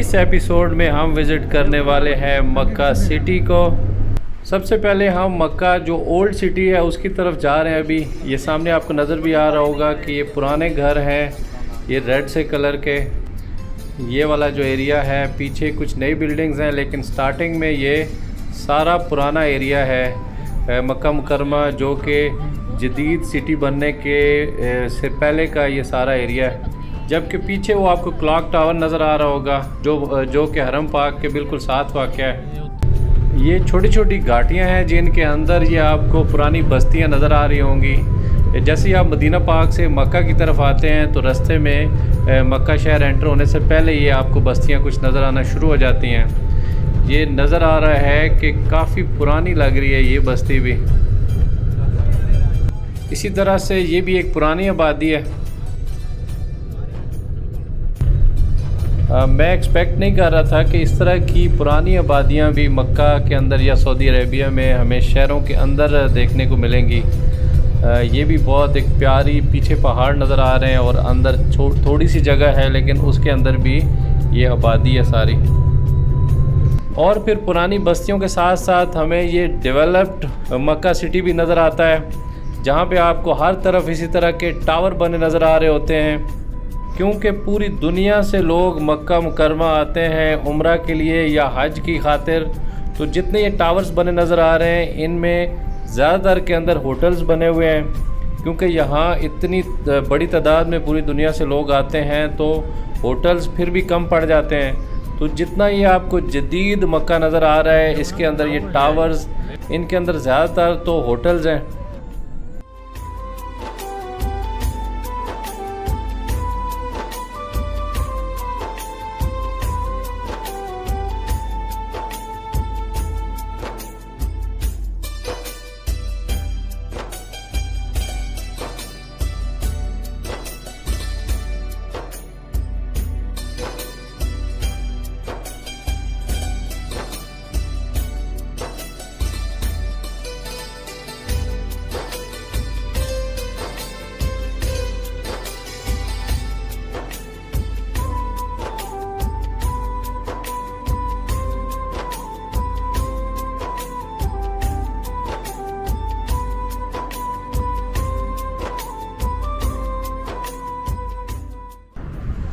इस एपिसोड में हम विज़िट करने वाले हैं मक्का सिटी को। सबसे पहले हम मक्का जो ओल्ड सिटी है उसकी तरफ जा रहे हैं। अभी ये सामने आपको नज़र भी आ रहा होगा कि ये पुराने घर हैं, ये रेड से कलर के। ये वाला जो एरिया है, पीछे कुछ नई बिल्डिंग्स हैं, लेकिन स्टार्टिंग में ये सारा पुराना एरिया है मक्का मुकरमा, जो कि जदीद सिटी बनने के से पहले का ये सारा एरिया है। जबकि पीछे वो आपको क्लॉक टावर नज़र आ रहा होगा जो कि हरम पाक के बिल्कुल साथ वाक़या है। ये छोटी छोटी घाटियाँ हैं जिनके अंदर ये आपको पुरानी बस्तियाँ नज़र आ रही होंगी। जैसे ही आप मदीना पाक से मक्का की तरफ आते हैं तो रास्ते में मक्का शहर एंटर होने से पहले ये आपको बस्तियाँ कुछ नज़र आना शुरू हो जाती हैं। ये नज़र आ रहा है कि काफ़ी पुरानी लग रही है ये बस्ती भी। इसी तरह से ये भी एक पुरानी आबादी है। मैं एक्सपेक्ट नहीं कर रहा था कि इस तरह की पुरानी आबादियाँ भी मक्का के अंदर या सऊदी अरेबिया में हमें शहरों के अंदर देखने को मिलेंगी। ये भी बहुत एक प्यारी, पीछे पहाड़ नज़र आ रहे हैं और अंदर थोड़ी सी जगह है, लेकिन उसके अंदर भी ये आबादी है सारी। और फिर पुरानी बस्तियों के साथ साथ हमें ये डेवलप्ड मक्का सिटी भी नज़र आता है, जहाँ पे आपको हर तरफ इसी तरह के टावर बने नज़र आ रहे होते हैं, क्योंकि पूरी दुनिया से लोग मक्का मुकरमा आते हैं उम्रा के लिए या हज की खातिर। तो जितने ये टावर्स बने नज़र आ रहे हैं, इनमें ज़्यादातर के अंदर होटल्स बने हुए हैं, क्योंकि यहाँ इतनी बड़ी तादाद में पूरी दुनिया से लोग आते हैं, तो होटल्स फिर भी कम पड़ जाते हैं। तो जितना ये आपको जदीद मक्का नज़र आ रहा है, इसके अंदर ये टावर्स, इनके अंदर ज़्यादातर तो होटल्स हैं।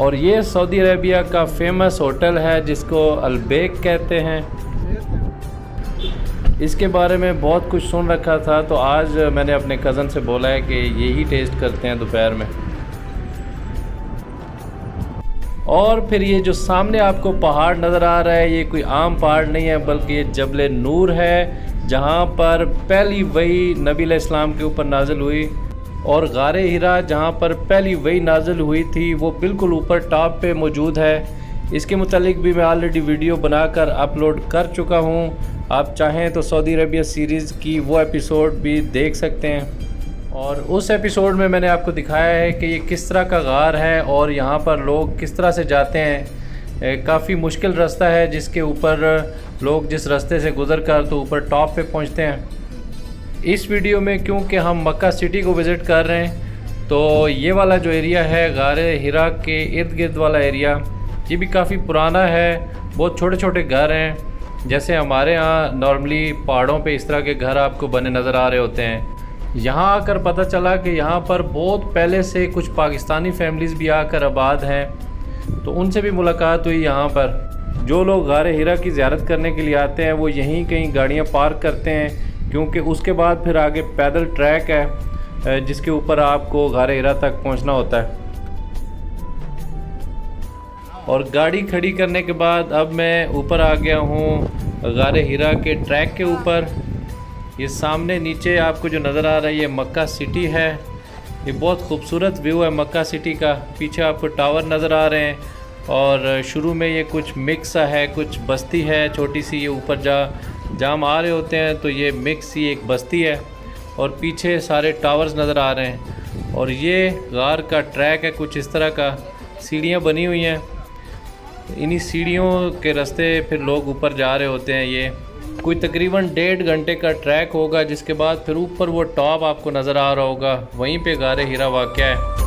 और ये सऊदी अरेबिया का फेमस होटल है जिसको अलबेक कहते हैं। इसके बारे में बहुत कुछ सुन रखा था, तो आज मैंने अपने कज़न से बोला है कि यही टेस्ट करते हैं दोपहर में। और फिर ये जो सामने आपको पहाड़ नज़र आ रहा है, ये कोई आम पहाड़ नहीं है, बल्कि ये जबल नूर है, जहाँ पर पहली वही नबी अलैहिस्सलाम के ऊपर नाजिल हुई। और गारे हिरा जहाँ पर पहली वही नाजिल हुई थी, वो बिल्कुल ऊपर टॉप पे मौजूद है। इसके मुतालिक भी मैं ऑलरेडी वीडियो बनाकर अपलोड कर चुका हूँ। आप चाहें तो सऊदी अरेबिया सीरीज़ की वो एपिसोड भी देख सकते हैं। और उस एपिसोड में मैंने आपको दिखाया है कि ये किस तरह का गार है और यहाँ पर लोग किस तरह से जाते हैं। काफ़ी मुश्किल रास्ता है जिसके ऊपर लोग जिस रास्ते से गुज़र कर तो ऊपर टॉप पे पहुँचते हैं। इस वीडियो में क्योंकि हम मक्का सिटी को विज़िट कर रहे हैं, तो ये वाला जो एरिया है गारे हिरा के इर्द गिर्द वाला एरिया, ये भी काफ़ी पुराना है। बहुत छोटे छोटे घर हैं, जैसे हमारे यहाँ नॉर्मली पहाड़ों पे इस तरह के घर आपको बने नज़र आ रहे होते हैं। यहाँ आकर पता चला कि यहाँ पर बहुत पहले से कुछ पाकिस्तानी फैमिलीज़ भी आकर आबाद हैं, तो उनसे भी मुलाकात हुई। यहाँ पर जो लोग गारे हिरा की ज़ियारत करने के लिए आते हैं, वो यहीं कहीं गाड़ियाँ पार्क करते हैं, क्योंकि उसके बाद फिर आगे पैदल ट्रैक है जिसके ऊपर आपको गारे हिरा तक पहुंचना होता है। और गाड़ी खड़ी करने के बाद अब मैं ऊपर आ गया हूं गारे हिरा के ट्रैक के ऊपर। ये सामने नीचे आपको जो नज़र आ रहा है, ये मक्का सिटी है। ये बहुत खूबसूरत व्यू है मक्का सिटी का। पीछे आपको टावर नज़र आ रहे हैं और शुरू में ये कुछ मिक्स है, कुछ बस्ती है छोटी सी। ये ऊपर जहाँ हम आ रहे होते हैं तो ये मिक्स ही एक बस्ती है और पीछे सारे टावर्स नज़र आ रहे हैं। और ये गार का ट्रैक है, कुछ इस तरह का, सीढ़ियाँ बनी हुई हैं। इन्हीं सीढ़ियों के रास्ते फिर लोग ऊपर जा रहे होते हैं। ये कोई तकरीबन 1.5 घंटे का ट्रैक होगा, जिसके बाद फिर ऊपर वो टॉप आपको नज़र आ रहा होगा, वहीं पे गारे हिरा वाक़या है।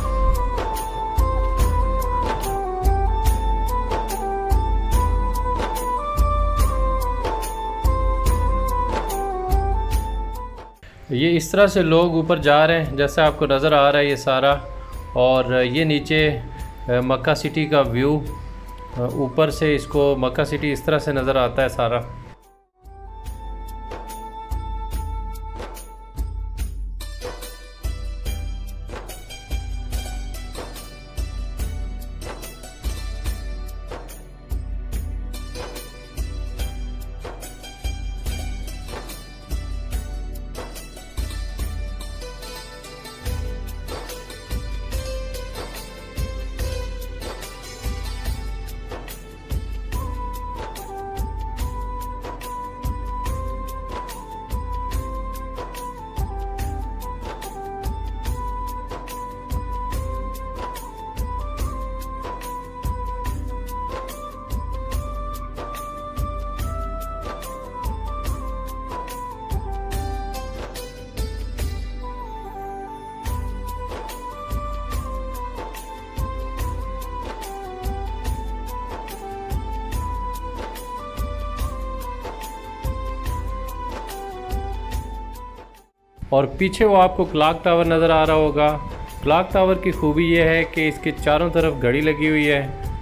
ये इस तरह से लोग ऊपर जा रहे हैं जैसा आपको नज़र आ रहा है ये सारा। और ये नीचे मक्का सिटी का व्यू, ऊपर से इसको मक्का सिटी इस तरह से नज़र आता है सारा। और पीछे वो आपको क्लॉक टावर नज़र आ रहा होगा। क्लॉक टावर की खूबी ये है कि इसके चारों तरफ घड़ी लगी हुई है,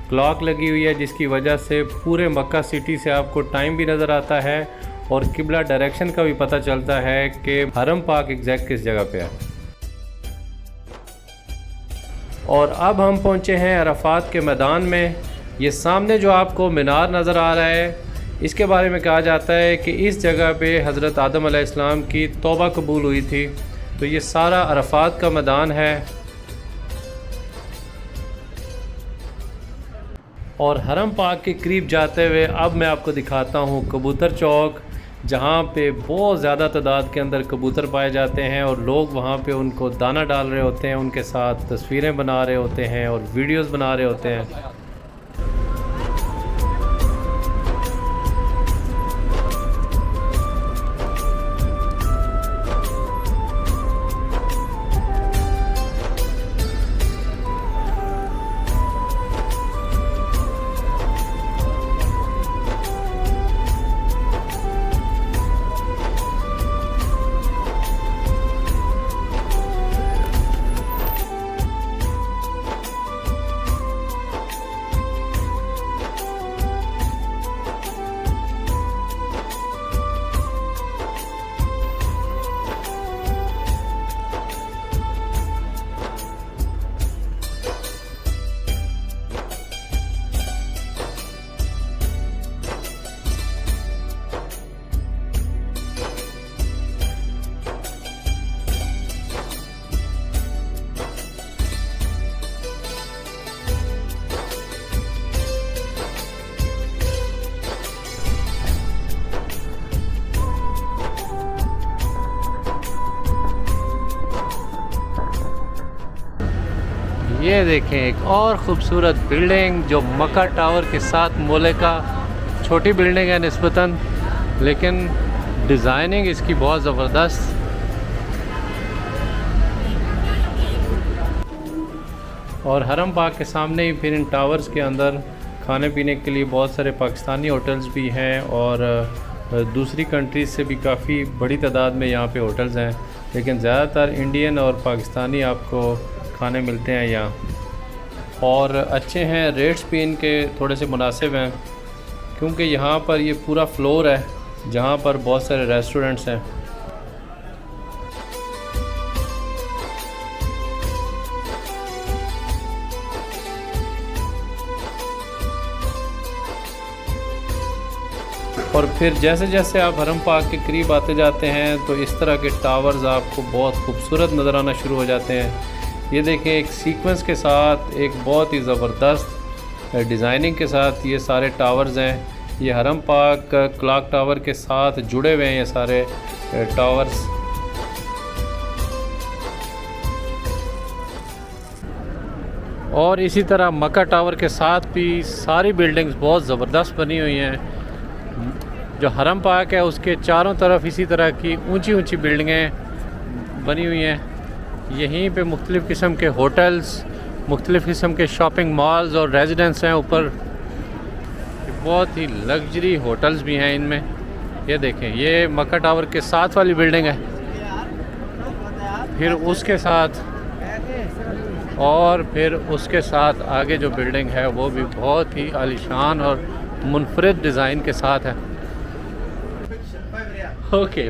क्लॉक लगी हुई है, जिसकी वजह से पूरे मक्का सिटी से आपको टाइम भी नज़र आता है और किबला डायरेक्शन का भी पता चलता है कि हरम पाक एग्जैक्ट किस जगह पे है। और अब हम पहुँचे हैं अरफात के मैदान में। ये सामने जो आपको मीनार नज़र आ रहा है, इसके बारे में कहा जाता है कि इस जगह पे हज़रत आदम अलैहिस्सलाम की तौबा कबूल हुई थी। तो ये सारा अरफात का मैदान है। और हरम पाक के करीब जाते हुए अब मैं आपको दिखाता हूँ कबूतर चौक, जहाँ पे बहुत ज़्यादा तादाद के अंदर कबूतर पाए जाते हैं और लोग वहाँ पे उनको दाना डाल रहे होते हैं, उनके साथ तस्वीरें बना रहे होते हैं और वीडियोज़ बना रहे होते हैं। ये देखें एक और ख़ूबसूरत बिल्डिंग जो मक्का टावर के साथ मोले का, छोटी बिल्डिंग है निस्बतन, लेकिन डिज़ाइनिंग इसकी बहुत ज़बरदस्त। और हरम पाक के सामने ही फिर इन टावर्स के अंदर खाने पीने के लिए बहुत सारे पाकिस्तानी होटल्स भी हैं और दूसरी कंट्रीज़ से भी काफ़ी बड़ी तादाद में यहाँ पे होटल्स हैं, लेकिन ज़्यादातर इंडियन और पाकिस्तानी आपको खाने मिलते हैं यहाँ। और अच्छे हैं, रेट्स भी इनके थोड़े से मुनासिब हैं क्योंकि यहाँ पर ये पूरा फ्लोर है जहाँ पर बहुत सारे रेस्टोरेंट्स हैं। और फिर जैसे जैसे आप हरम पाक के करीब आते जाते हैं तो इस तरह के टावर्स आपको बहुत खूबसूरत नज़र आना शुरू हो जाते हैं। ये देखें एक सीक्वेंस के साथ, एक बहुत ही ज़बरदस्त डिज़ाइनिंग के साथ ये सारे टावर्स हैं। ये हरम पाक क्लॉक टावर के साथ जुड़े हुए हैं ये सारे टावर्स। और इसी तरह मक्का टावर के साथ भी सारी बिल्डिंग्स बहुत ज़बरदस्त बनी हुई हैं। जो हरम पाक है उसके चारों तरफ इसी तरह की ऊंची ऊंची बिल्डिंगें बनी हुई हैं। यहीं पे मुख्तलिफ़ किस्म के होटल्स, मुख्तलिफ़ किस्म के शॉपिंग मॉल्स और रेजिडेंस हैं ऊपर। बहुत ही लग्जरी होटल्स भी हैं इनमें। ये देखें, ये मक्का टावर के साथ वाली बिल्डिंग है। फिर उसके साथ आगे जो बिल्डिंग है वो भी बहुत ही आलीशान और मुनफरिद डिज़ाइन के साथ है। ओके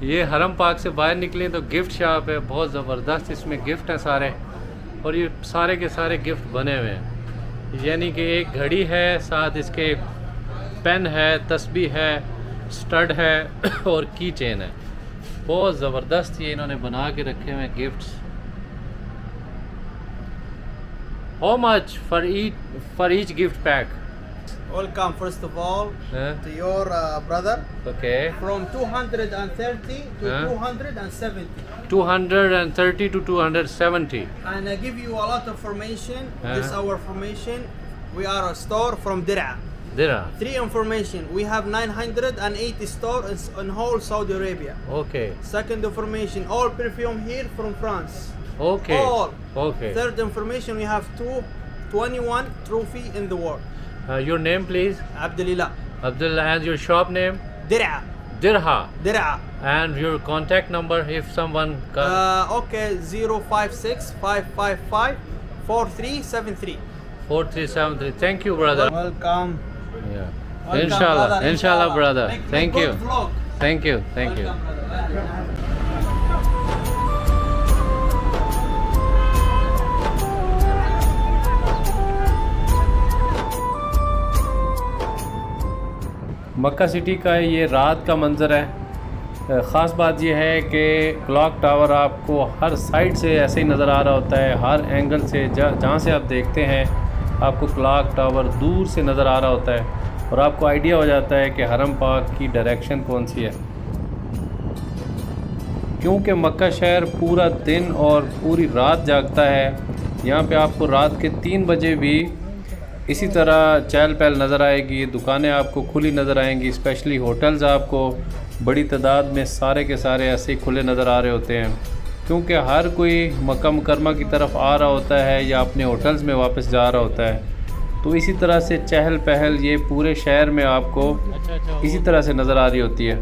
ये हरम पार्क से बाहर निकले तो गिफ्ट शॉप है, बहुत ज़बरदस्त। इसमें गिफ्ट हैं सारे, और ये सारे के सारे गिफ्ट बने हुए हैं। यानी कि एक घड़ी है, साथ इसके पेन है, तस्बीह है, स्टड है और की चेन है। बहुत ज़बरदस्त ये इन्होंने बना के रखे हुए हैं gifts. How much for each gift pack? Welcome, first of all, to your brother. Okay. From 230 to 270. 230 to 270. And I give you a lot of information. This is our information. We are a store from Dir'a. Dir'a. 3 information. We have 980 stores in whole Saudi Arabia. Okay. Second information. All perfume here from France. Okay. All. Okay. Third information. We have 21 trophy in the world. Your name, please? Abdulillah. Abdullah. And your shop name? Dir'a. Dirha. Dir'a. And your contact number if someone okay, 056 555 4373. 4373. Thank you, brother. Welcome. Yeah. Welcome, Inshallah. brother. Inshallah, brother. Make Thank you. good vlog. Thank you. Thank you. Welcome, brother. Mecca city का ये रात का मंज़र है। ख़ास बात यह है कि क्लॉक टावर आपको हर साइड से ऐसे ही नज़र आ रहा होता है, हर एंगल से जहाँ से आप देखते हैं आपको क्लॉक टावर दूर से नज़र आ रहा होता है और आपको आइडिया हो जाता है कि हरम पाक की डायरेक्शन कौन सी है। क्योंकि मक्का शहर पूरा दिन और पूरी रात जागता है, यहाँ पे आपको रात के 3 बजे भी इसी तरह चहल पहल नज़र आएगी। दुकानें आपको खुली नज़र आएंगी, स्पेशली होटल्स आपको बड़ी तादाद में सारे के सारे ऐसे ही खुले नज़र आ रहे होते हैं, क्योंकि हर कोई मक्का मुकरमा की तरफ आ रहा होता है या अपने होटल्स में वापस जा रहा होता है। तो इसी तरह से चहल पहल ये पूरे शहर में आपको इसी तरह से नज़र आ रही होती है।